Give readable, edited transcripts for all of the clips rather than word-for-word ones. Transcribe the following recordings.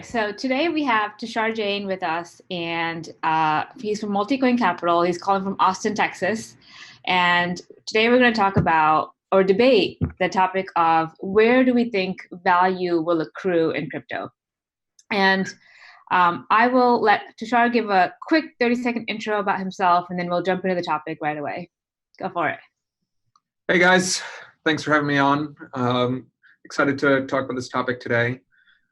So today we have Tushar Jain with us, and he's from Multicoin Capital. He's calling from Austin, Texas. And today we're going to talk about or debate the topic of where do we think value will accrue in crypto. And I will let Tushar give a quick 30-second intro about himself, and then we'll jump into the topic right away. Go for it. Hey guys, thanks for having me on. Excited to talk about this topic today.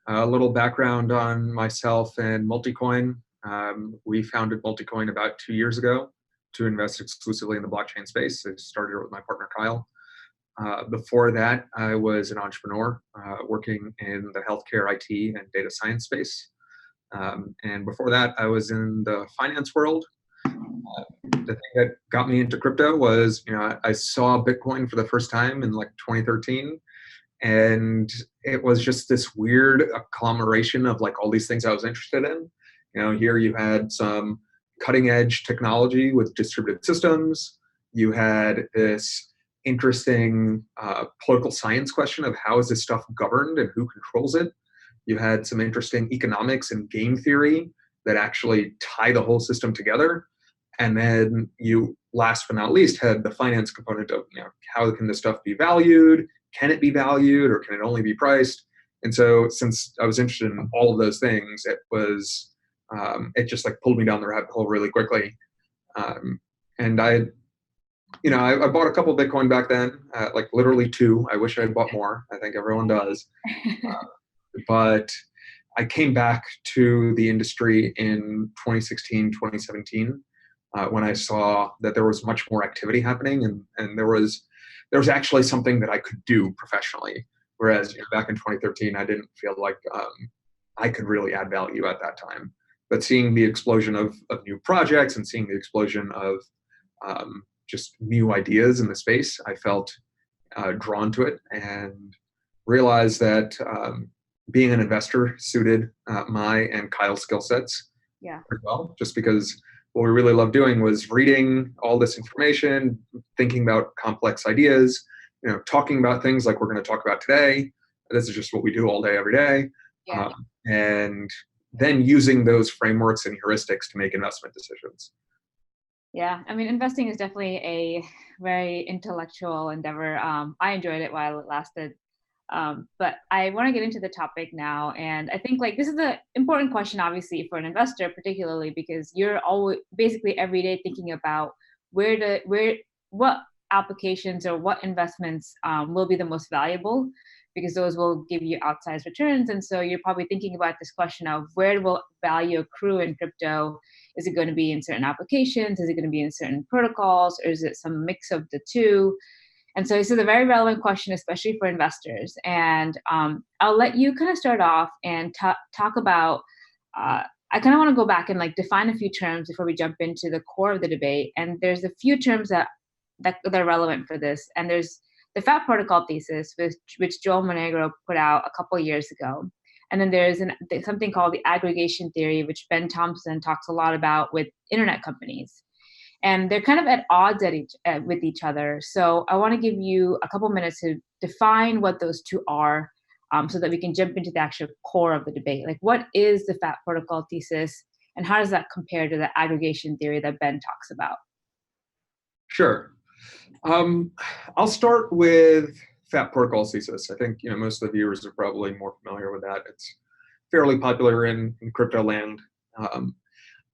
A little background on myself and Multicoin. We founded Multicoin about 2 years ago to invest exclusively in the blockchain space. I started with my partner, Kyle. Before that, I was an entrepreneur working in the healthcare, IT, and data science space. And before that, I was in the finance world. The thing that got me into crypto was, I saw Bitcoin for the first time in like 2013. And it was just this weird agglomeration of like all these things I was interested in. Here you had some cutting edge technology with distributed systems. You had this interesting political science question of how is this stuff governed and who controls it. You had some interesting economics and game theory that actually tie the whole system together. And then you, last but not least, had the finance component of, how can this stuff be valued? Can it be valued or can it only be priced? And so since I was interested in all of those things, it just like pulled me down the rabbit hole really quickly. And I bought a couple of Bitcoin back then, like literally 2. I wish I had bought more. I think everyone does. But I came back to the industry in 2016, 2017, when I saw that there was much more activity happening and there was actually something that I could do professionally. Whereas back in 2013, I didn't feel like I could really add value at that time. But seeing the explosion of new projects and seeing the explosion of just new ideas in the space, I felt drawn to it and realized that being an investor suited my and Kyle's skill sets pretty well, just because what we really loved doing was reading all this information, thinking about complex ideas, talking about things like we're going to talk about today. This is just what we do all day, every day. And then using those frameworks and heuristics to make investment decisions. Yeah, I mean, investing is definitely a very intellectual endeavor. I enjoyed it while it lasted. But I want to get into the topic now. And I think like this is an important question, obviously, for an investor, particularly because you're always basically every day thinking about what applications or what investments will be the most valuable, because those will give you outsized returns. And so you're probably thinking about this question of where will value accrue in crypto? Is it going to be in certain applications? Is it going to be in certain protocols? Or is it some mix of the two? And so this is a very relevant question, especially for investors. And I'll let you kind of start off and talk about, I kind of want to go back and like define a few terms before we jump into the core of the debate. And there's a few terms that are relevant for this. And there's the fat protocol thesis, which Joel Monegro put out a couple of years ago. And then there's something called the aggregation theory, which Ben Thompson talks a lot about with internet companies. And they're kind of at odds with each other. So I want to give you a couple minutes to define what those two are, so that we can jump into the actual core of the debate. Like, what is the fat protocol thesis, and how does that compare to the aggregation theory that Ben talks about? Sure. I'll start with fat protocol thesis. I think most of the viewers are probably more familiar with that. It's fairly popular in crypto land.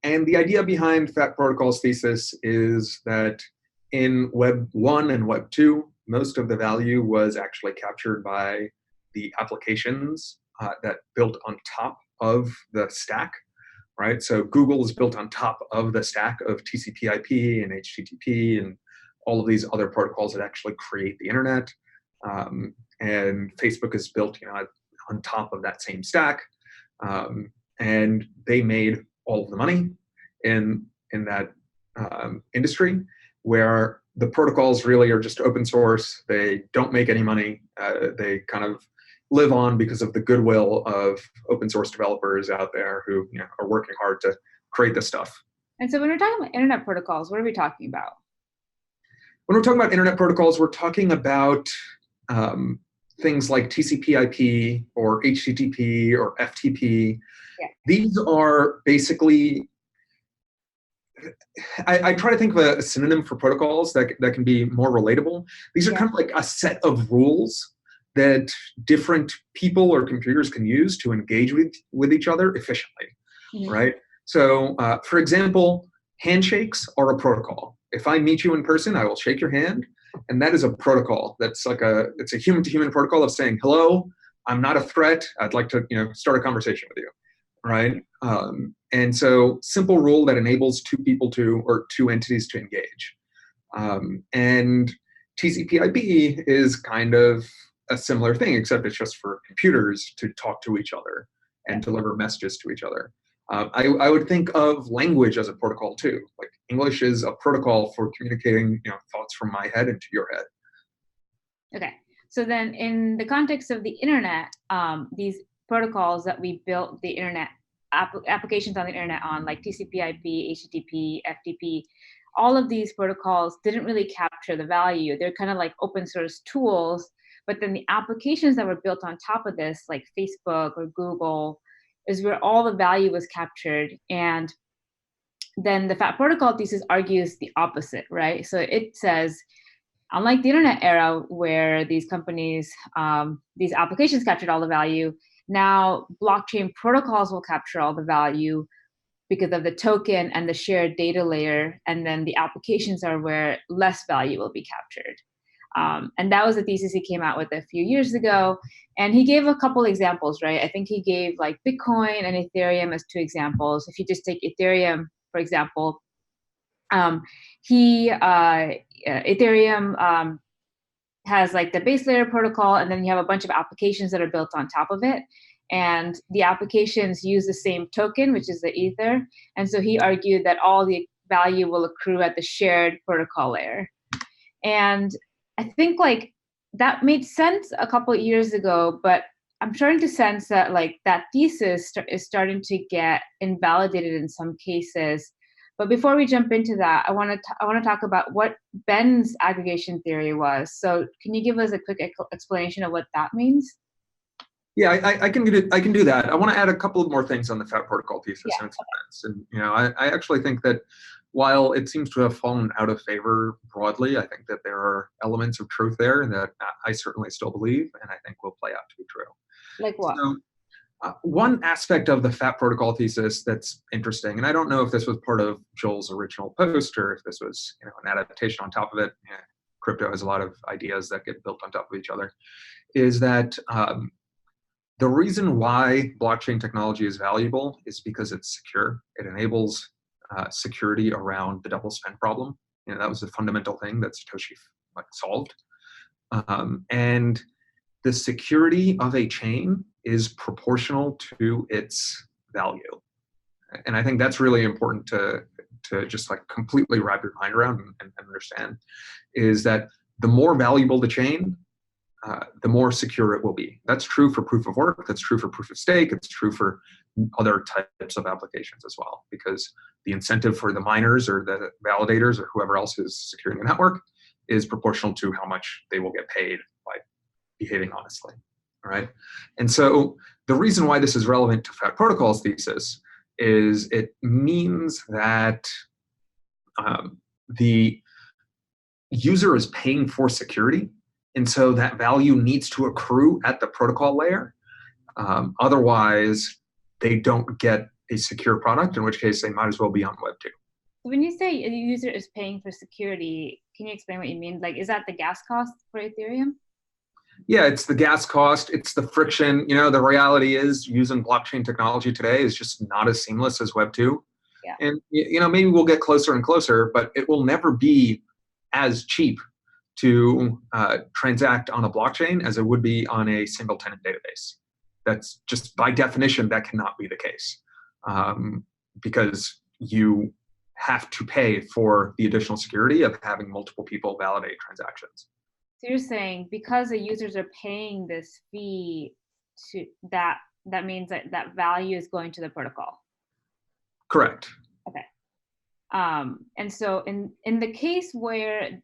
And the idea behind Fat Protocol's thesis is that in Web 1 and Web 2, most of the value was actually captured by the applications that built on top of the stack, right? So Google is built on top of the stack of TCP/IP and HTTP and all of these other protocols that actually create the internet. And Facebook is built on top of that same stack. And they made all of the money in that industry, where the protocols really are just open source. They don't make any money. They kind of live on because of the goodwill of open source developers out there who are working hard to create this stuff. And so when we're talking about internet protocols, what are we talking about? When we're talking about internet protocols, we're talking about things like TCP/IP or HTTP or FTP. Yeah. These are basically, I try to think of a synonym for protocols that can be more relatable. These are kind of like a set of rules that different people or computers can use to engage with each other efficiently, right? So, for example, handshakes are a protocol. If I meet you in person, I will shake your hand, and that is a protocol. That's like it's a human-to-human protocol of saying, hello, I'm not a threat. I'd like to, start a conversation with you, right? And so simple rule that enables two people or two entities to engage. And TCP/IP is kind of a similar thing, except it's just for computers to talk to each other and deliver messages to each other. I would think of language as a protocol too. Like English is a protocol for communicating, thoughts from my head into your head. Okay. So then in the context of the internet, these protocols that we built the internet applications on the internet on, like TCP/IP, HTTP, FTP, all of these protocols didn't really capture the value. They're kind of like open source tools, but then the applications that were built on top of this, like Facebook or Google, is where all the value was captured. And then the FAT protocol thesis argues the opposite, right? So it says, unlike the internet era where these companies, these applications captured all the value, now blockchain protocols will capture all the value because of the token and the shared data layer, and then the applications are where less value will be captured. And that was a thesis he came out with a few years ago. And he gave a couple examples, right? I think he gave like Bitcoin and Ethereum as two examples. If you just take Ethereum, for example, Ethereum has like the base layer protocol, and then you have a bunch of applications that are built on top of it. And the applications use the same token, which is the Ether. And so he argued that all the value will accrue at the shared protocol layer. And I think like that made sense a couple of years ago, but I'm starting to sense that like that thesis is starting to get invalidated in some cases. But before we jump into that, I want to talk about what Ben's aggregation theory was. So can you give us a quick explanation of what that means? Yeah, I can do that. I want to add a couple of more things on the FAT protocol thesis and its events. And I actually think that while it seems to have fallen out of favor broadly, I think that there are elements of truth there that I certainly still believe, and I think will play out to be true. Like what? So, one aspect of the FAT protocol thesis that's interesting, and I don't know if this was part of Joel's original post or if this was an adaptation on top of it. Crypto has a lot of ideas that get built on top of each other. Is that the reason why blockchain technology is valuable is because it's secure. It enables security around the double spend problem. That was the fundamental thing that Satoshi solved. And the security of a chain is proportional to its value. And I think that's really important to just completely wrap your mind around and understand, is that the more valuable the chain, the more secure it will be. That's true for proof of work. That's true for proof of stake. It's true for other types of applications as well, because the incentive for the miners or the validators or whoever else is securing the network is proportional to how much they will get paid by behaving honestly. All right. And so the reason why this is relevant to FAT protocols thesis is it means that the user is paying for security. And so that value needs to accrue at the protocol layer. Otherwise, they don't get a secure product, in which case they might as well be on Web 2. When you say a user is paying for security, can you explain what you mean? Like, is that the gas cost for Ethereum? Yeah, it's the gas cost. It's the friction. The reality is using blockchain technology today is just not as seamless as Web 2. Yeah. And, maybe we'll get closer and closer, but it will never be as cheap to transact on a blockchain as it would be on a single tenant database. That's just by definition, that cannot be the case, because you have to pay for the additional security of having multiple people validate transactions. So you're saying because the users are paying this fee, to that means that value is going to the protocol. Correct. Okay. And so in the case where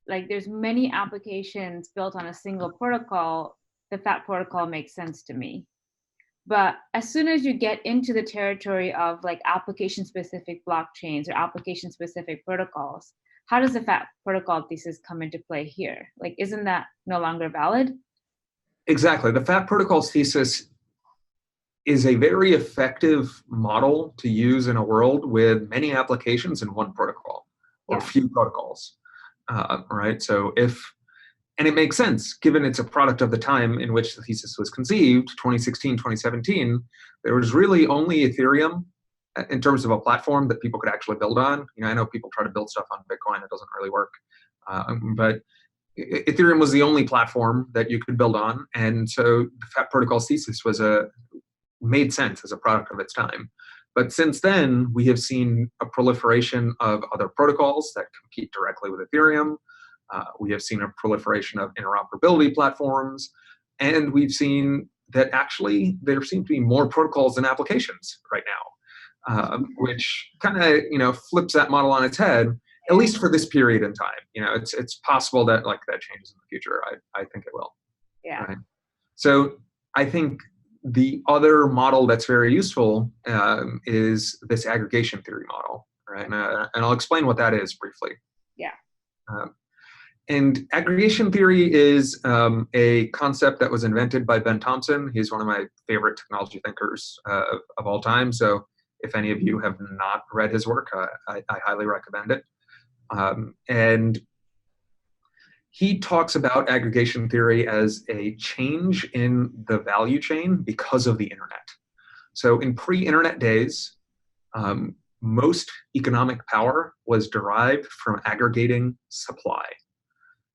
there's many applications built on a single protocol, the fat protocol makes sense to me. But as soon as you get into the territory of like application specific blockchains or application specific protocols, how does the fat protocol thesis come into play here? Like, isn't that no longer valid? Exactly. The fat protocols thesis is a very effective model to use in a world with many applications in one protocol or Yeah. few protocols, right? So and it makes sense given it's a product of the time in which the thesis was conceived, 2016, 2017, there was really only Ethereum in terms of a platform that people could actually build on. I know people try to build stuff on Bitcoin, it doesn't really work. But Ethereum was the only platform that you could build on. And so the fat protocols thesis made sense as a product of its time. But since then, we have seen a proliferation of other protocols that compete directly with Ethereum. We have seen a proliferation of interoperability platforms. And we've seen that actually there seem to be more protocols than applications right now, which kind of flips that model on its head, at least for this period in time. It's possible that that changes in the future. I think it will. Yeah. Right? So I think the other model that's very useful is this aggregation theory model, right? And I'll explain what that is briefly. Yeah. And aggregation theory is a concept that was invented by Ben Thompson. He's one of my favorite technology thinkers of all time. So if any of you have not read his work, I highly recommend it. And he talks about aggregation theory as a change in the value chain because of the internet. So in pre-internet days, most economic power was derived from aggregating supply.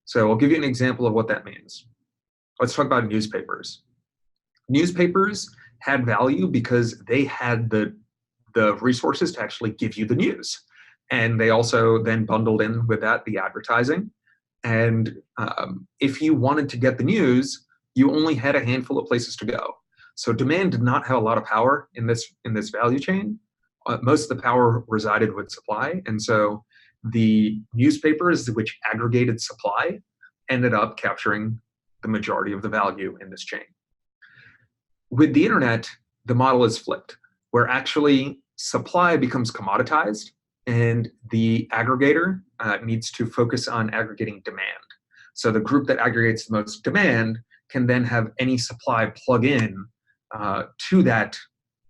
So I'll give you an example of what that means. Let's talk about newspapers. Newspapers had value because they had the resources to actually give you the news. And they also then bundled in with that the advertising. And if you wanted to get the news, you only had a handful of places to go. So demand did not have a lot of power in this value chain. Most of the power resided with supply. And so the newspapers, which aggregated supply, ended up capturing the majority of the value in this chain. With the internet, the model is flipped, where actually supply becomes commoditized and the aggregator needs to focus on aggregating demand. So the group that aggregates the most demand can then have any supply plug in to that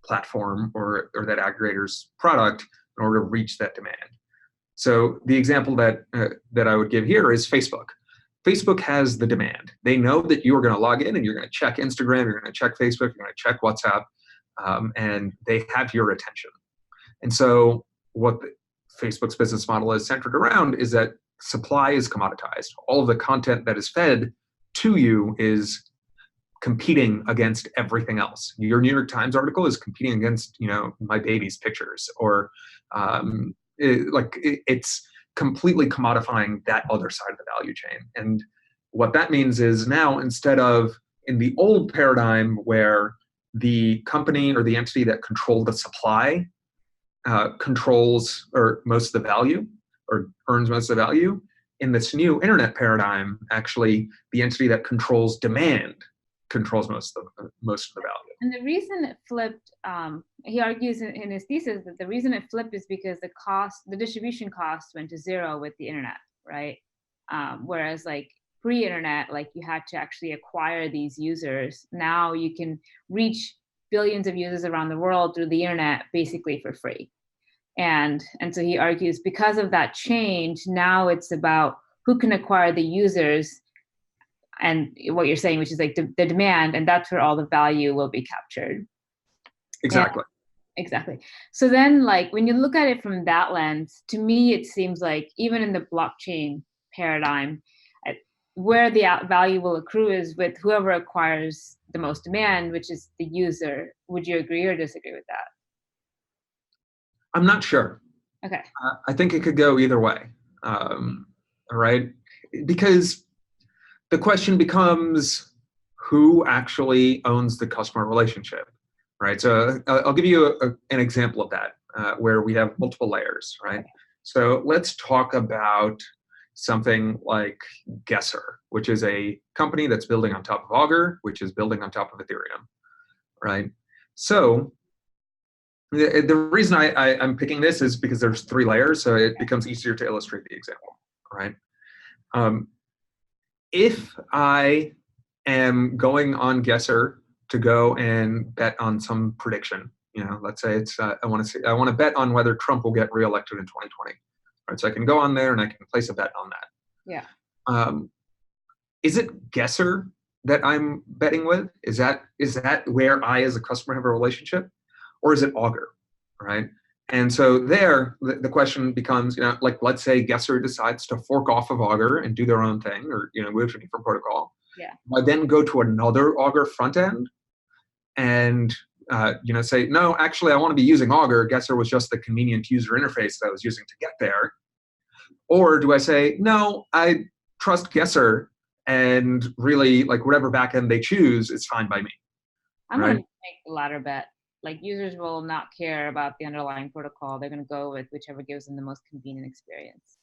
platform or that aggregator's product in order to reach that demand. So the example that I would give here is Facebook. Facebook has the demand. They know that you are going to log in and you're going to check Instagram, you're going to check Facebook, you're going to check WhatsApp, and they have your attention. And so what Facebook's business model is centered around is that supply is commoditized. All of the content that is fed to you is competing against everything else. Your New York Times article is competing against, my baby's pictures, or it's completely commodifying that other side of the value chain. And what that means is now, instead of in the old paradigm where the company or the entity that controlled the supply controls or most of the value or earns most of the value, in this new internet paradigm, actually the entity that controls demand controls most of the value. And the reason it flipped, he argues in his thesis that the reason it flipped is because the distribution cost went to zero with the internet, right? Whereas pre-internet, you had to actually acquire these users. Now you can reach billions of users around the world through the internet basically for free. And so he argues because of that change, now it's about who can acquire the users and what you're saying, which is the demand, and that's where all the value will be captured. Exactly. Yeah, exactly. So then when you look at it from that lens, to me, it seems like even in the blockchain paradigm, where the value will accrue is with whoever acquires the most demand, which is the user. Would you agree or disagree with that? I'm not sure. Okay. I think it could go either way, right? Because the question becomes who actually owns the customer relationship, right? So I'll give you an example of that where we have multiple layers, right? So let's talk about something like Guesser, which is a company that's building on top of Augur, which is building on top of Ethereum, right? So the reason I'm picking this is because there's 3 layers, so it becomes easier to illustrate the example, right? If I am going on Guesser to go and bet on some prediction, let's say it's I want to bet on whether Trump will get reelected in 2020, right? So I can go on there and I can place a bet on that. Yeah. Is it Guesser that I'm betting with? Is that where I, as a customer, have a relationship, or is it Augur, right? And so there, the question becomes, like, let's say Guesser decides to fork off of Augur and do their own thing, or move to a different protocol. Yeah. I then go to another Augur front end and say, no, actually, I want to be using Augur. Guesser was just the convenient user interface that I was using to get there. Or do I say, no, I trust Guesser, and really, like, whatever backend they choose is fine by me. I'm going to make the latter bet. Like, users will not care about the underlying protocol. They're going to go with whichever gives them the most convenient experience.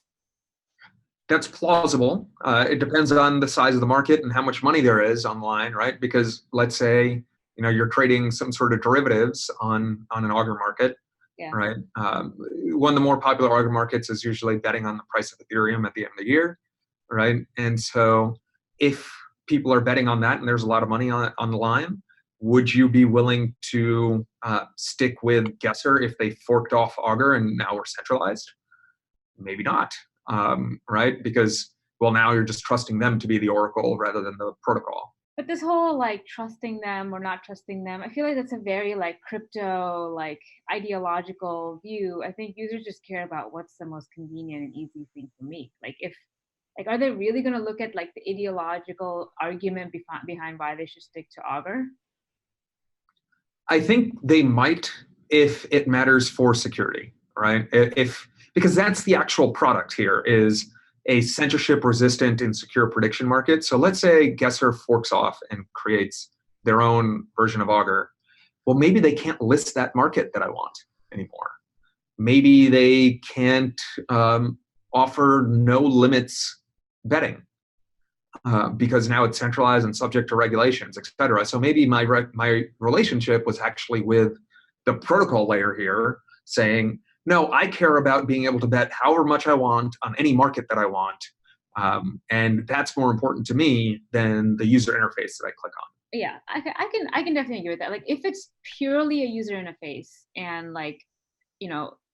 That's plausible. It depends on the size of the market and how much money there is online, right? Because let's say you're trading some sort of derivatives on an Augur market, yeah. Right? One of the more popular Augur markets is usually betting on the price of Ethereum at the end of the year, right? And so if people are betting on that and there's a lot of money on the line, would you be willing to stick with Guesser if they forked off Augur and now we're centralized? Maybe not, right? Because, well, now you're just trusting them to be the oracle rather than the protocol. But this whole like trusting them or not trusting them, I feel like that's a very like crypto, like ideological view. I think users just care about what's the most convenient and easy thing for me. Are they really going to look at like the ideological argument behind why they should stick to Augur? I think they might if it matters for security, right? Because that's the actual product here, is a censorship-resistant and secure prediction market. So let's say Guesser forks off and creates their own version of Augur. Well, maybe they can't list that market that I want anymore. Maybe they can't offer no limits betting because now it's centralized and subject to regulations, et cetera. So maybe my relationship was actually with the protocol layer here, saying, no, I care about being able to bet however much I want on any market that I want. And that's more important to me than the user interface that I click on. Yeah, I can definitely agree with that. Like, if it's purely a user interface and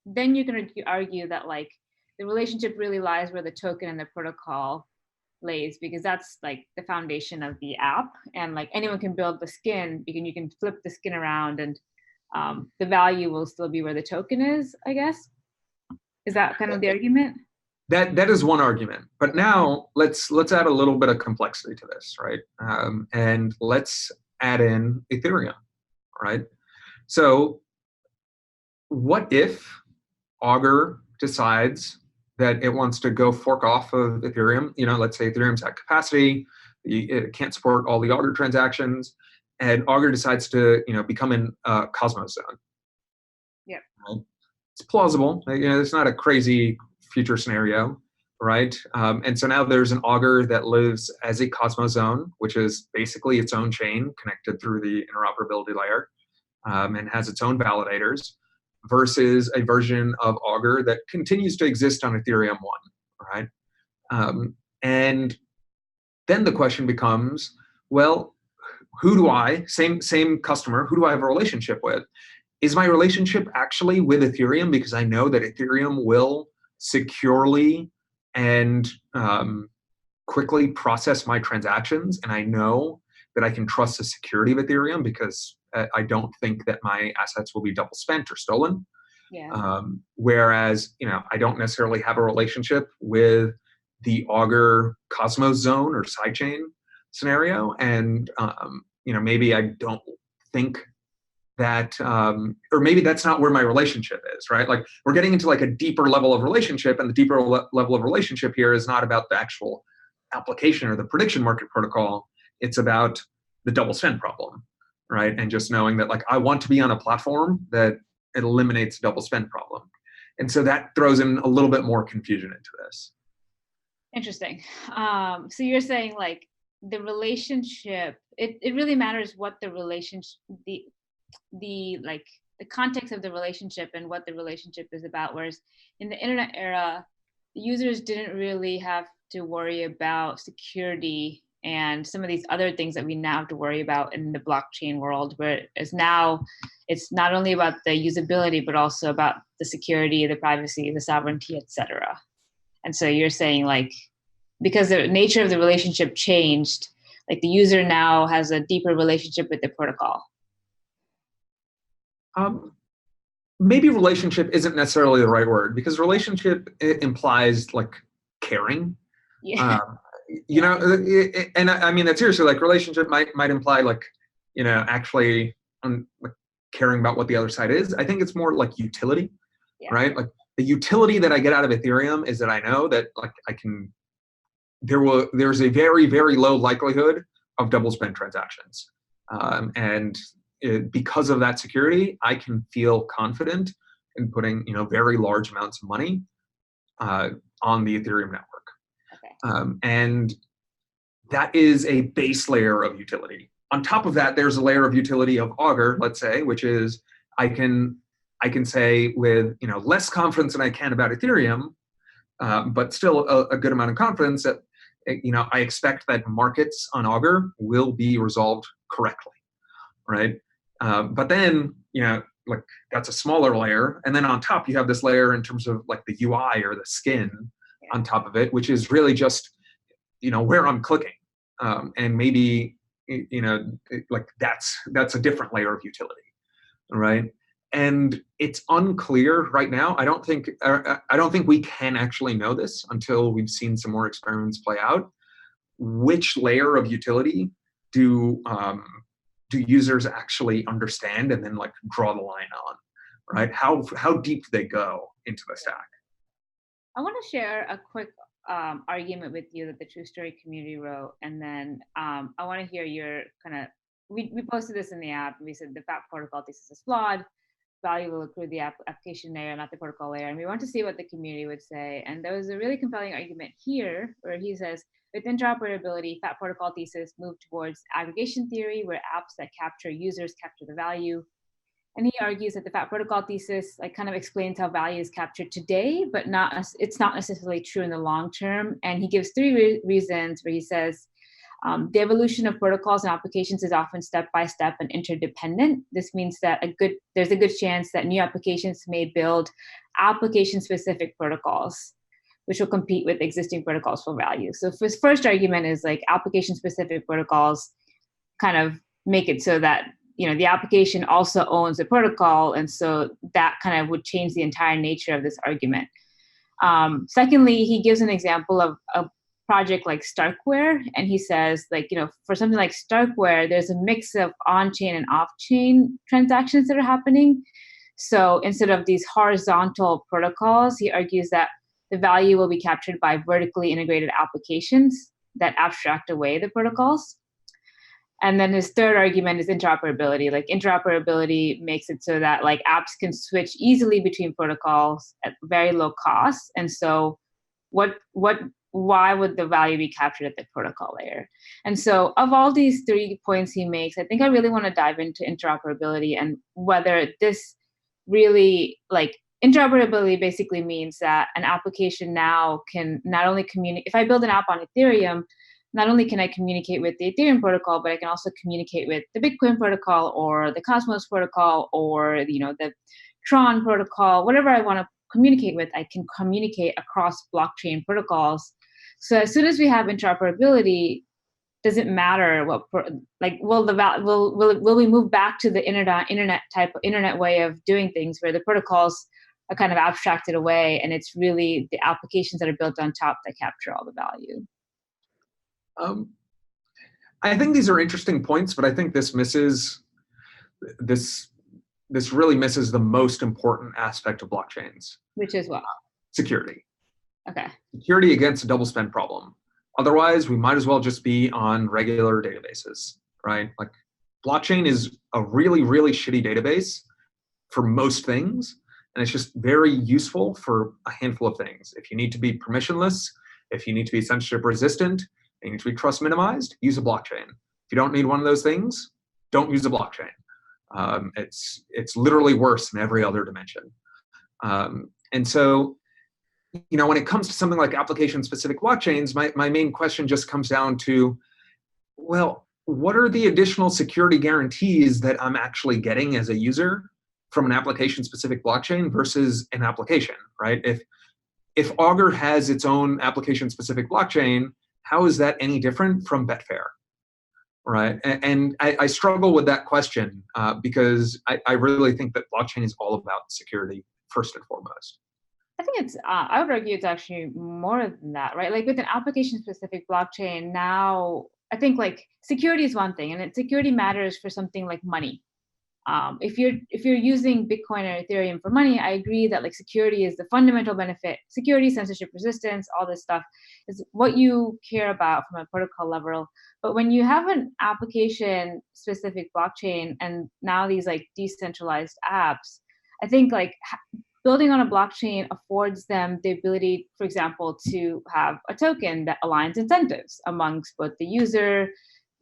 then you can argue that like the relationship really lies where the token and the protocol lays, because that's like the foundation of the app, and like anyone can build the skin. You can flip the skin around, and the value will still be where the token is, I guess. Is that kind of the argument? That is one argument. But now let's add a little bit of complexity to this, right? And let's add in Ethereum, right? So what if Augur decides that it wants to go fork off of Ethereum? Let's say Ethereum's at capacity, it can't support all the Augur transactions, and Augur decides to, become in Cosmos zone. Yeah. Right? It's plausible. It's not a crazy future scenario, right? And so now there's an Augur that lives as a Cosmos zone, which is basically its own chain connected through the interoperability layer, and has its own validators, versus a version of Augur that continues to exist on Ethereum 1, right? And then the question becomes, well, who do I, same customer, who do I have a relationship with? Is my relationship actually with Ethereum because I know that Ethereum will securely and quickly process my transactions, and I know that I can trust the security of Ethereum because I don't think that my assets will be double spent or stolen. Yeah. Whereas, I don't necessarily have a relationship with the Augur Cosmos zone or sidechain scenario, and maybe I don't think that, or maybe that's not where my relationship is, right? Like, we're getting into like a deeper level of relationship, and the deeper level of relationship here is not about the actual application or the prediction market protocol. It's about the double spend problem, right? And just knowing that, like, I want to be on a platform that it eliminates the double spend problem. And so that throws in a little bit more confusion into this. Interesting. So you're saying like the relationship, it really matters what the relationship, the like the context of the relationship and what the relationship is about. Whereas in the internet era, the users didn't really have to worry about security and some of these other things that we now have to worry about in the blockchain world, whereas now it's not only about the usability, but also about the security, the privacy, the sovereignty, etc. And so you're saying like, because the nature of the relationship changed, like the user now has a deeper relationship with the protocol. Um, Maybe relationship isn't necessarily the right word, because relationship implies like caring. Yeah. Um, and I mean that seriously. Like relationship might imply like actually like caring about what the other side is. I think it's more like utility, Yeah. right? Like the utility that I get out of Ethereum is that I know that like there's a very, very low likelihood of double spend transactions, and because of that security, I can feel confident in putting very large amounts of money on the Ethereum network. Okay. And that is a base layer of utility. On top of that, there's a layer of utility of Augur, let's say, which is I can say with less confidence than I can about Ethereum, but still a good amount of confidence that I expect that markets on Augur will be resolved correctly, right? But then like that's a smaller layer, and then on top you have this layer in terms of like the UI or the skin on top of it, which is really just where I'm clicking, and maybe like that's a different layer of utility, right? And it's unclear right now. I don't think we can actually know this until we've seen some more experiments play out. Which layer of utility do users actually understand and then like draw the line on, right? How deep do they go into the stack? I want to share a quick argument with you that the TruStory community wrote, and then I want to hear your kind of. We posted this in the app, and we said the FAT protocol thesis is flawed. Value will accrue the application layer, not the protocol layer. And we want to see what the community would say. And there was a really compelling argument here where he says, with interoperability, FAT protocol thesis moved towards aggregation theory, where apps that capture users capture the value. And he argues that the FAT protocol thesis like kind of explains how value is captured today, but it's not necessarily true in the long term. And he gives three reasons where he says the evolution of protocols and applications is often step by step and interdependent. This means that there's a good chance that new applications may build application-specific protocols, which will compete with existing protocols for value. So his first argument is like application-specific protocols kind of make it so that the application also owns the protocol, and so that kind of would change the entire nature of this argument. Secondly, he gives an example of a project like Starkware, and he says like for something like Starkware, there's a mix of on-chain and off-chain transactions that are happening. So instead of these horizontal protocols, he argues that the value will be captured by vertically integrated applications that abstract away the protocols. And then his third argument is interoperability. Like interoperability makes it so that like apps can switch easily between protocols at very low cost. And so why would the value be captured at the protocol layer? And so of all these three points he makes, I think I really want to dive into interoperability and whether this really like interoperability basically means that an application now can not only communicate, if I build an app on Ethereum, not only can I communicate with the Ethereum protocol, but I can also communicate with the Bitcoin protocol or the Cosmos protocol or the Tron protocol, whatever I want to communicate with, I can communicate across blockchain protocols. So as soon as we have interoperability, does it matter what will we move back to the internet way of doing things where the protocols are kind of abstracted away and it's really the applications that are built on top that capture all the value? I think these are interesting points, but I think this really misses the most important aspect of blockchains. Which is what? Security. Okay. Security against a double spend problem. Otherwise, we might as well just be on regular databases, right? Like blockchain is a really, really shitty database for most things, and it's just very useful for a handful of things. If you need to be permissionless, If you need to be censorship resistant, you need to be trust minimized, use a blockchain. If you don't need one of those things, don't use a blockchain. It's literally worse in every other dimension. And so, when it comes to something like application-specific blockchains, my main question just comes down to, well, what are the additional security guarantees that I'm actually getting as a user from an application-specific blockchain versus an application, right? If Augur has its own application-specific blockchain, how is that any different from Betfair, right? And I struggle with that question because I really think that blockchain is all about security first and foremost. I think it's, I would argue it's actually more than that, right? Like with an application specific blockchain now, I think like security is one thing, and security matters for something like money. If you're using Bitcoin or Ethereum for money, I agree that like security is the fundamental benefit. Security, censorship resistance, all this stuff is what you care about from a protocol level. But when you have an application specific blockchain and now these like decentralized apps, I think like building on a blockchain affords them the ability, for example, to have a token that aligns incentives amongst both the user,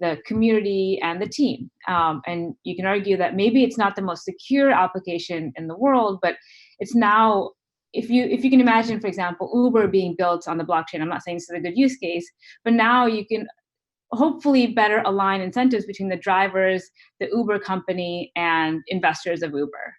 the community, and the team. And you can argue that maybe it's not the most secure application in the world, but it's now, if you can imagine, for example, Uber being built on the blockchain, I'm not saying this is a good use case, but now you can hopefully better align incentives between the drivers, the Uber company, and investors of Uber.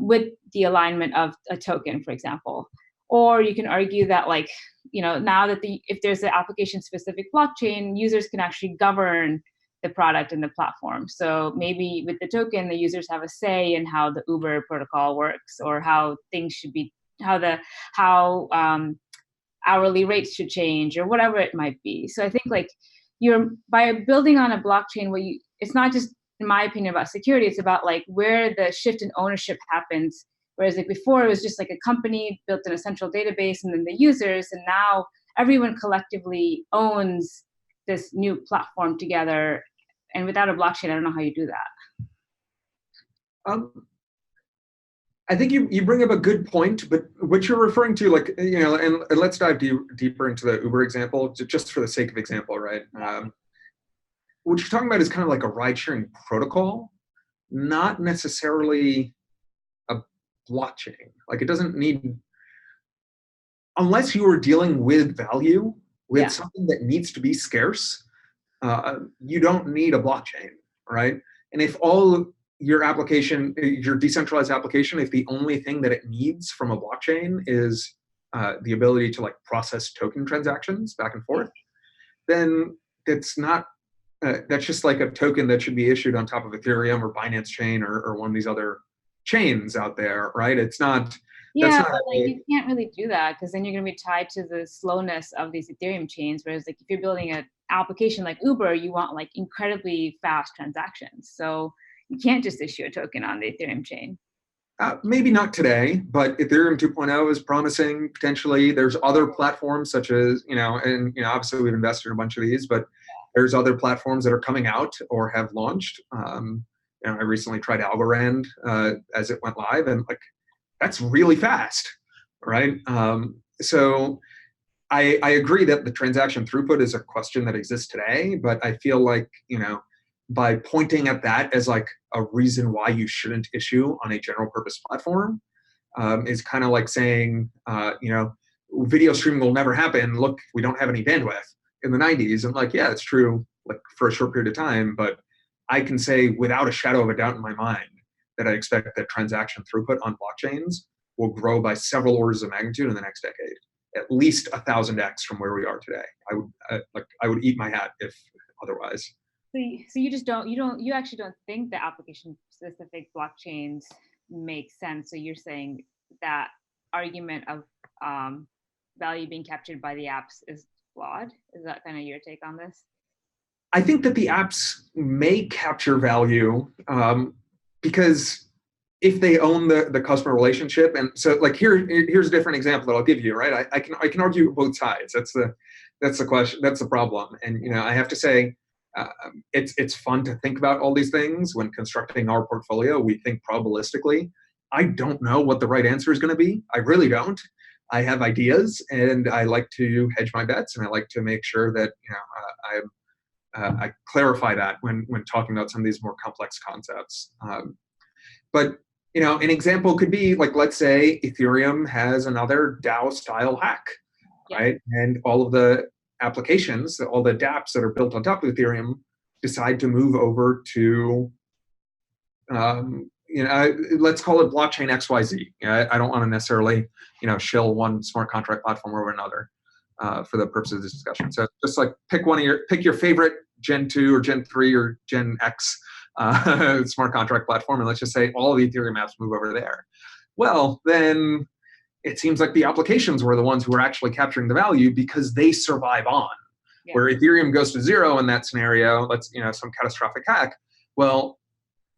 With the alignment of a token, for example. Or you can argue that like, now that if there's an application specific blockchain, users can actually govern the product and the platform. So maybe with the token, the users have a say in how the Uber protocol works, or how things should be, how hourly rates should change, or whatever it might be. So I think like by building on a blockchain where it's not just, in my opinion, about security, it's about like where the shift in ownership happens. Whereas like before, it was just like a company built in a central database and then the users, and now everyone collectively owns this new platform together. And without a blockchain, I don't know how you do that. I think you bring up a good point, but what you're referring to, like, and let's dive deeper into the Uber example, just for the sake of example, right? What you're talking about is kind of like a ride-sharing protocol, not necessarily a blockchain. Like it doesn't need, unless you are dealing with value, with something that needs to be scarce, you don't need a blockchain, right? And if all your application, your decentralized application, if the only thing that it needs from a blockchain is the ability to like process token transactions back and forth, then it's not, that's just like a token that should be issued on top of Ethereum or Binance Chain or one of these other chains out there, right? It's not. Yeah, but like you can't really do that because then you're going to be tied to the slowness of these Ethereum chains. Whereas like if you're building an application like Uber, you want like incredibly fast transactions. So you can't just issue a token on the Ethereum chain. Maybe not today, but Ethereum 2.0 is promising potentially. There's other platforms such as, obviously we've invested in a bunch of these, but there's other platforms that are coming out or have launched. I recently tried Algorand as it went live, and like that's really fast, right? So I agree that the transaction throughput is a question that exists today, but I feel like, by pointing at that as like a reason why you shouldn't issue on a general purpose platform is kind of like saying, video streaming will never happen. Look, we don't have any bandwidth in the 90s. And like, yeah, it's true, like for a short period of time, but I can say without a shadow of a doubt in my mind that I expect that transaction throughput on blockchains will grow by several orders of magnitude in the next decade, at least 1,000x from where we are today. I would eat my hat if otherwise. So you actually don't think the application specific blockchains make sense. So you're saying that argument of value being captured by the apps is flawed? Is that kind of your take on this? I think that the apps may capture value because if they own the customer relationship, and so like here's a different example that I'll give you, right? I can argue both sides. That's the question. That's the problem. And I have to say, it's fun to think about all these things when constructing our portfolio. We think probabilistically. I don't know what the right answer is going to be. I really don't. I have ideas, and I like to hedge my bets, and I like to make sure that I clarify that when talking about some of these more complex concepts. But an example could be like, let's say Ethereum has another DAO style hack, Yeah. right? And all of the applications, all the dApps that are built on top of Ethereum decide to move over to, let's call it blockchain XYZ. I don't want to necessarily, shill one smart contract platform over another for the purpose of this discussion. So just like pick your favorite Gen 2 or Gen 3 or Gen X smart contract platform, and let's just say all of the Ethereum apps move over there. Well, then it seems like the applications were the ones who were actually capturing the value because they survive on. Yeah. Where Ethereum goes to zero in that scenario, some catastrophic hack, well,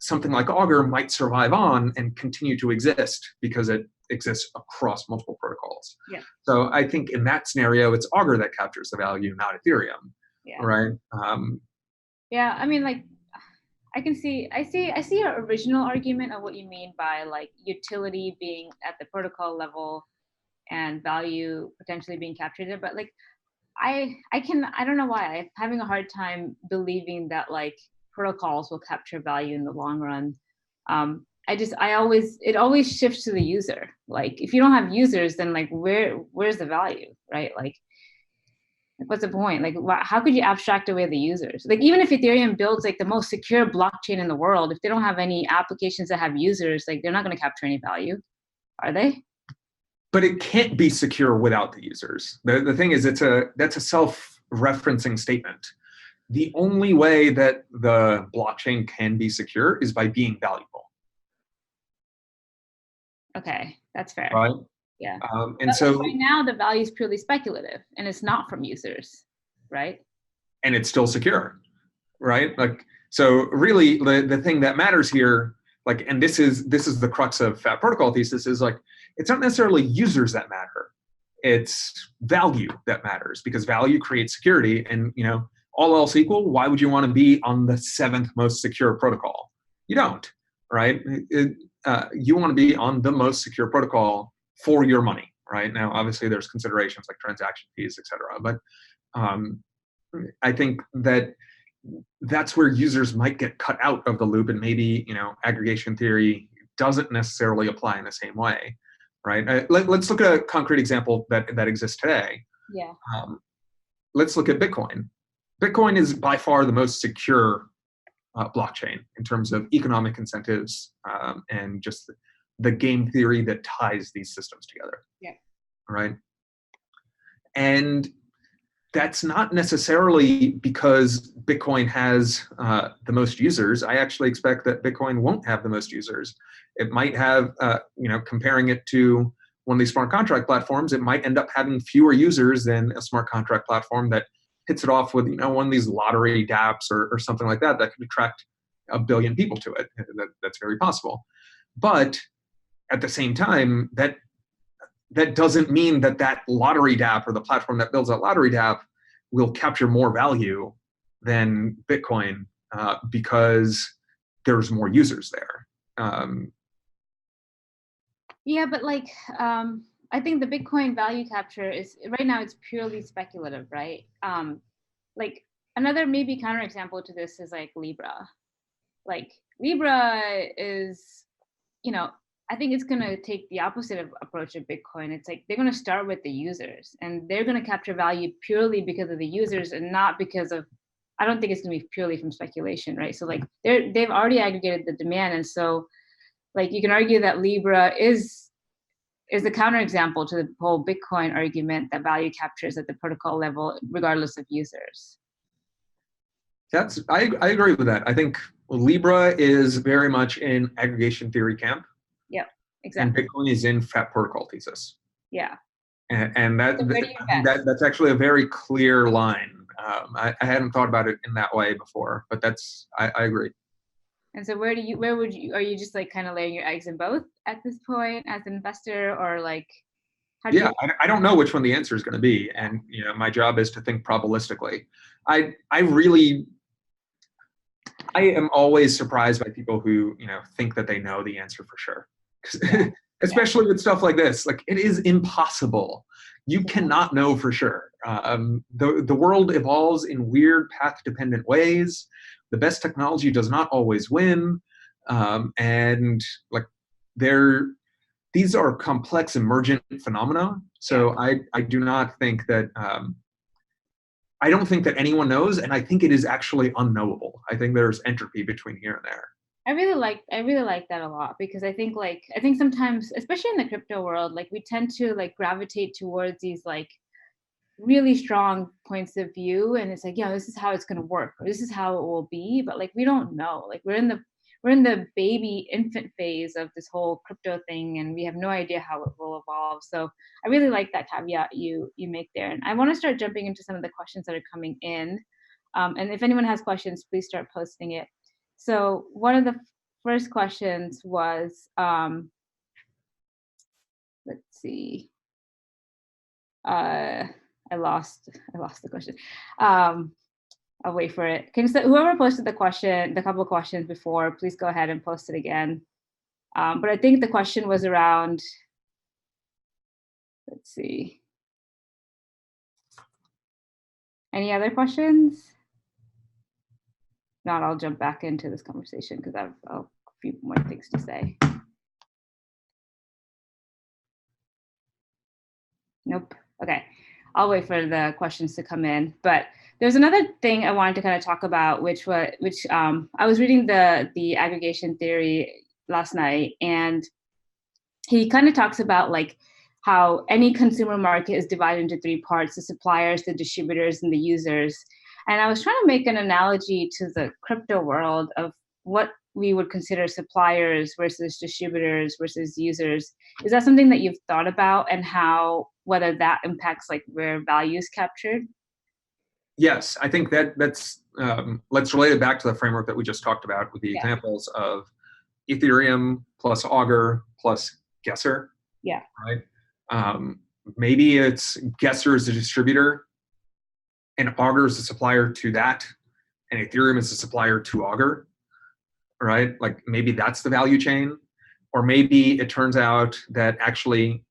something like Augur might survive on and continue to exist because it exists across multiple protocols. Yeah. So I think in that scenario, it's Augur that captures the value, not Ethereum. Yeah. Right. Yeah. I mean, like, I see your original argument of what you mean by like utility being at the protocol level and value potentially being captured there. But like, I don't know why I'm having a hard time believing that like protocols will capture value in the long run. It always shifts to the user. Like if you don't have users, then like where's the value, right? Like what's the point? Like how could you abstract away the users? Like even if Ethereum builds like the most secure blockchain in the world, if they don't have any applications that have users, like they're not going to capture any value, are they? But it can't be secure without the users. The thing is, that's a self-referencing statement. The only way that the blockchain can be secure is by being valuable. Okay, that's fair. Right? Yeah. And so right now the value is purely speculative and it's not from users, right? And it's still secure, right? Like, so really the thing that matters here, like, and this is the crux of Fat Protocol thesis, is like, it's not necessarily users that matter. It's value that matters, because value creates security. And, all else equal, why would you want to be on the 7th most secure protocol? You don't, right? You want to be on the most secure protocol for your money, right? Now, obviously, there's considerations like transaction fees, et cetera. But I think that's where users might get cut out of the loop, and maybe, aggregation theory doesn't necessarily apply in the same way, right? Let's look at a concrete example that exists today. Yeah. Let's look at Bitcoin. Bitcoin is by far the most secure blockchain in terms of economic incentives and just the game theory that ties these systems together. Yeah. Right. And that's not necessarily because Bitcoin has the most users. I actually expect that Bitcoin won't have the most users. It might have, comparing it to one of these smart contract platforms, it might end up having fewer users than a smart contract platform that hits it off with, one of these lottery dApps or something like that could attract 1 billion people to it. That's very possible. But at the same time, that doesn't mean that lottery dApp or the platform that builds that lottery dApp will capture more value than Bitcoin because there's more users there. Yeah, but like, I think the Bitcoin value capture is right now it's purely speculative, right? Like another maybe counterexample to this is like Libra. Like Libra is, I think it's gonna take the opposite approach of Bitcoin. It's like they're gonna start with the users, and they're gonna capture value purely because of the users, and not because of. I don't think it's gonna be purely from speculation, right? So like they've already aggregated the demand, and so like you can argue that Libra is the counterexample to the whole Bitcoin argument that value captures at the protocol level, regardless of users. I agree with that. I think Libra is very much in aggregation theory camp. Yeah, exactly. And Bitcoin is in Fat Protocol thesis. Yeah. And that's actually a very clear line. I hadn't thought about it in that way before, but I agree. And so are you just like kind of laying your eggs in both at this point as an investor, or like, I don't know which one the answer is going to be. And, my job is to think probabilistically. I am always surprised by people who, think that they know the answer for sure. especially with stuff like this. Like, it is impossible. You cannot know for sure. The world evolves in weird path-dependent ways. The best technology does not always win, and like these are complex emergent phenomena. So I do not think that I don't think that anyone knows, and I think it is actually unknowable. I think there's entropy between here and there. I really like that a lot, because I think sometimes, especially in the crypto world, like we tend to like gravitate towards these like really strong points of view, and it's like, yeah, this is how it's going to work, or this is how it will be, but like we don't know. Like we're in the baby infant phase of this whole crypto thing, and we have no idea how it will evolve. So I really like that caveat you make there, and I want to start jumping into some of the questions that are coming in, and if anyone has questions, please start posting it. So one of the first questions was, let's see, I lost the question. I'll wait for it. Whoever posted the couple of questions before, please go ahead and post it again. But I think the question was around, let's see. Any other questions? Not, I'll jump back into this conversation because I have a few more things to say. Nope. Okay. I'll wait for the questions to come in. But there's another thing I wanted to kind of talk about, which I was reading the aggregation theory last night, and he kind of talks about like how any consumer market is divided into three parts: the suppliers, the distributors, and the users. And I was trying to make an analogy to the crypto world of what we would consider suppliers versus distributors versus users. Is that something that you've thought about, and whether that impacts like where value is captured? Yes, I think that's let's relate it back to the framework that we just talked about with the examples of Ethereum plus Augur plus Guesser. Yeah. Right. Maybe it's Guesser is a distributor, and Augur is a supplier to that, and Ethereum is a supplier to Augur. Right. Like maybe that's the value chain, or maybe it turns out that actually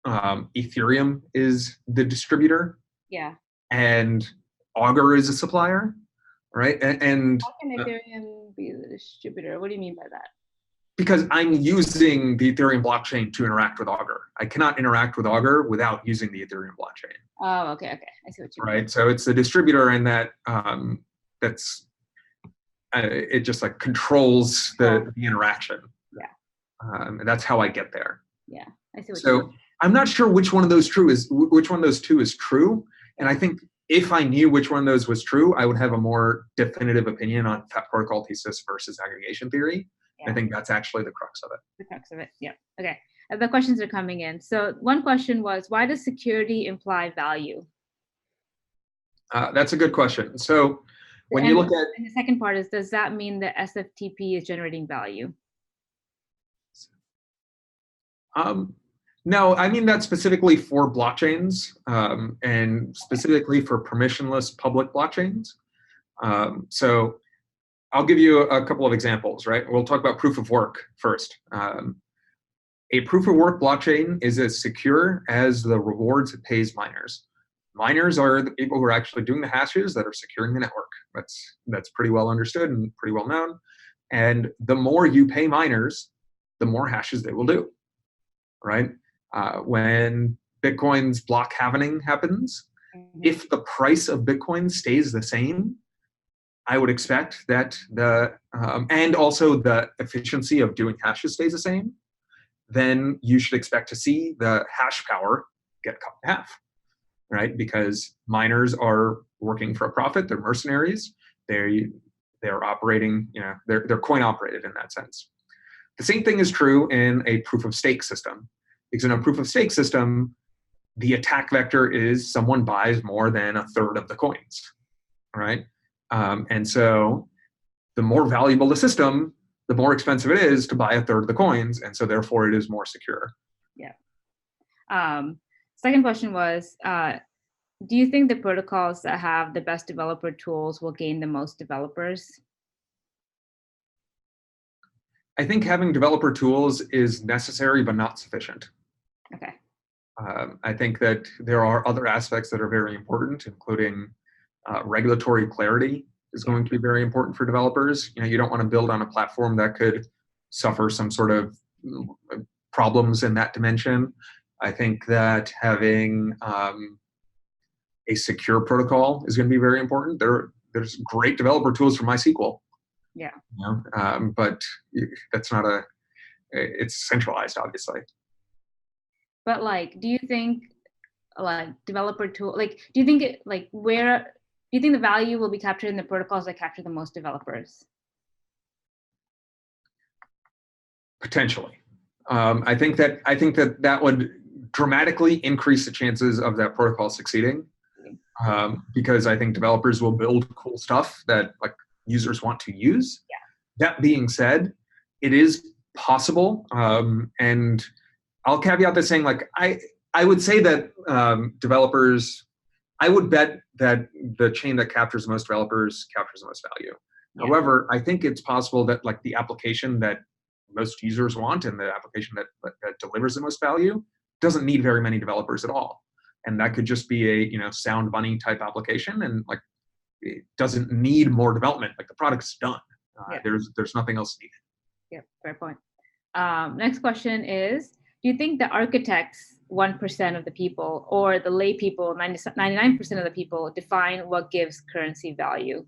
Ethereum is the distributor. Yeah. And Augur is a supplier, right? And how can Ethereum be the distributor? What do you mean by that? Because I'm using the Ethereum blockchain to interact with Augur. I cannot interact with Augur without using the Ethereum blockchain. Oh, okay. I see what you mean. Right. So it's the distributor, and that's it just like controls the interaction. Yeah. And that's how I get there. Yeah, I see what you mean. So I'm not sure which one of those two is true. And I think if I knew which one of those was true, I would have a more definitive opinion on protocol thesis versus aggregation theory. Yeah. I think that's actually the crux of it. The crux of it, yeah. Okay, the questions are coming in. So one question was, why does security imply value? That's a good question. So when you look at... And the second part is, does that mean that SFTP is generating value? No, I mean that specifically for blockchains, and specifically for permissionless public blockchains. So I'll give you a couple of examples, right? We'll talk about proof of work first. A proof of work blockchain is as secure as the rewards it pays miners. Miners are the people who are actually doing the hashes that are securing the network. That's pretty well understood and pretty well known. And the more you pay miners, the more hashes they will do, right? When Bitcoin's block halvening happens, if the price of Bitcoin stays the same, I would expect that and also the efficiency of doing hashes stays the same, then you should expect to see the hash power get cut in half, right? Because miners are working for a profit, they're mercenaries, they're operating, they're coin operated in that sense. The same thing is true in a proof of stake system. Because in a proof of stake system, the attack vector is someone buys more than a third of the coins, right? And so the more valuable the system, the more expensive it is to buy a third of the coins, and so therefore it is more secure. Yeah. Second question was, do you think the protocols that have the best developer tools will gain the most developers? I think having developer tools is necessary but not sufficient. Okay. I think that there are other aspects that are very important, including regulatory clarity is going to be very important for developers. You know, you don't want to build on a platform that could suffer some sort of problems in that dimension. I think that having a secure protocol is going to be very important. There's great developer tools for MySQL, Yeah. you know, but that's not it's centralized, obviously. But like, do you think like developer tool, like, do you think it, like, where do you think the value will be captured in the protocols that capture the most developers? Potentially. I think that would dramatically increase the chances of that protocol succeeding, because I think developers will build cool stuff that like users want to use. Yeah. That being said, it is possible, and I'll caveat this saying like I would say that developers, I would bet that the chain that captures the most developers captures the most value. Yeah. However, I think it's possible that like the application that most users want and the application that delivers the most value doesn't need very many developers at all. And that could just be a sound money type application, and like it doesn't need more development. Like the product's done. Yeah. There's nothing else needed. Yeah, fair point. Next question is, do you think the architects, 1% of the people, or the lay people, 99% of the people, define what gives currency value? I'm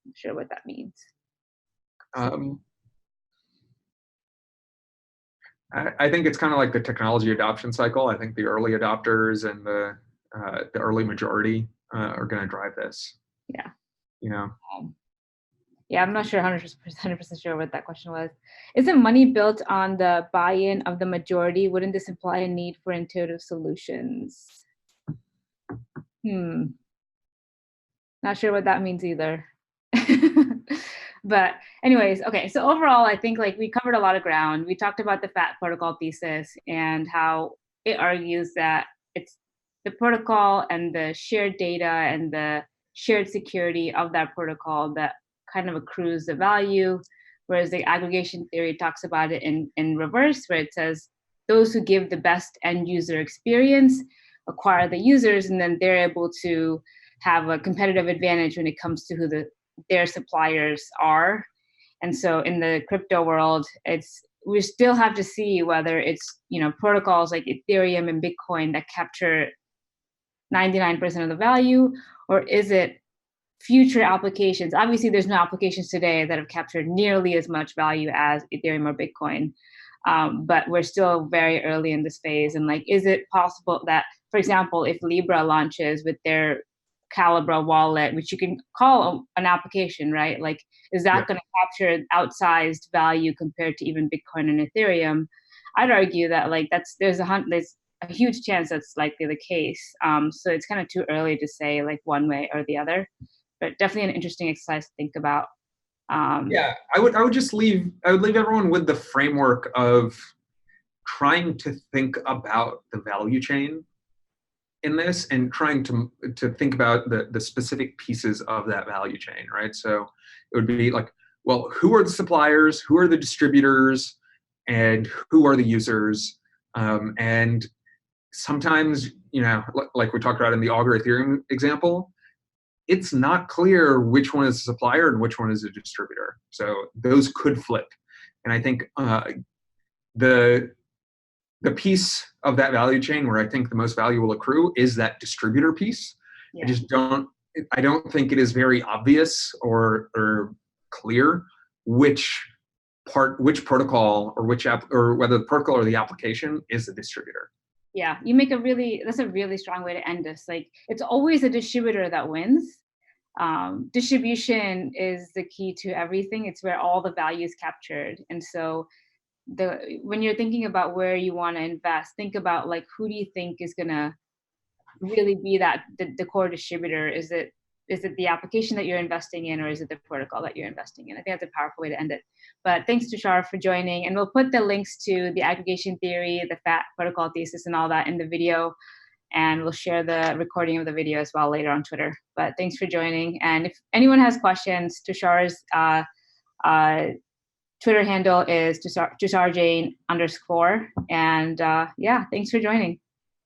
not sure what that means. I think it's kind of like the technology adoption cycle. I think the early adopters and the early majority are going to drive this. Yeah. You know. Yeah, I'm not sure 100% sure what that question was. Isn't money built on the buy-in of the majority? Wouldn't this imply a need for intuitive solutions? Not sure what that means either. But anyways, okay, so overall, I think like we covered a lot of ground. We talked about the FAT protocol thesis and how it argues that it's the protocol and the shared data and the shared security of that protocol that kind of accrues the value, whereas the aggregation theory talks about it in reverse, where it says those who give the best end user experience acquire the users, and then they're able to have a competitive advantage when it comes to who their suppliers are. And so in the crypto world, we still have to see whether it's protocols like Ethereum and Bitcoin that capture 99% of the value, or is it future applications? Obviously, there's no applications today that have captured nearly as much value as Ethereum or Bitcoin. But we're still very early in this phase. And like, is it possible that, for example, if Libra launches with their Calibra wallet, which you can call an application, right? Like, is that going to capture outsized value compared to even Bitcoin and Ethereum? I'd argue that like there's a huge chance that's likely the case. So it's kind of too early to say like one way or the other, but definitely an interesting exercise to think about. I would leave everyone with the framework of trying to think about the value chain in this and trying to think about the specific pieces of that value chain, right? So it would be like, well, who are the suppliers, who are the distributors, and who are the users? And sometimes, like we talked about in the Augur Ethereum example, it's not clear which one is a supplier and which one is a distributor. So those could flip. And I think the piece of that value chain where I think the most value will accrue is that distributor piece. Yeah. I don't think it is very obvious or clear which protocol or or whether the protocol or the application is the distributor. Yeah, that's a really strong way to end this. Like, it's always a distributor that wins. Distribution is the key to everything. It's where all the value is captured. And so when you're thinking about where you want to invest, think about like, who do you think is going to really be the core distributor? Is it the application that you're investing in, or is it the protocol that you're investing in? I think that's a powerful way to end it. But thanks, Tushar, for joining. And we'll put the links to the aggregation theory, the FAT protocol thesis, and all that in the video. And we'll share the recording of the video as well later on Twitter. But thanks for joining. And if anyone has questions, Tushar's Twitter handle is Tushar Jain _. And yeah, thanks for joining.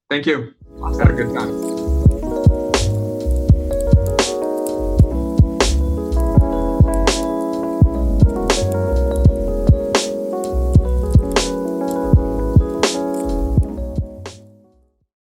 Thank you. Awesome. Had a good time.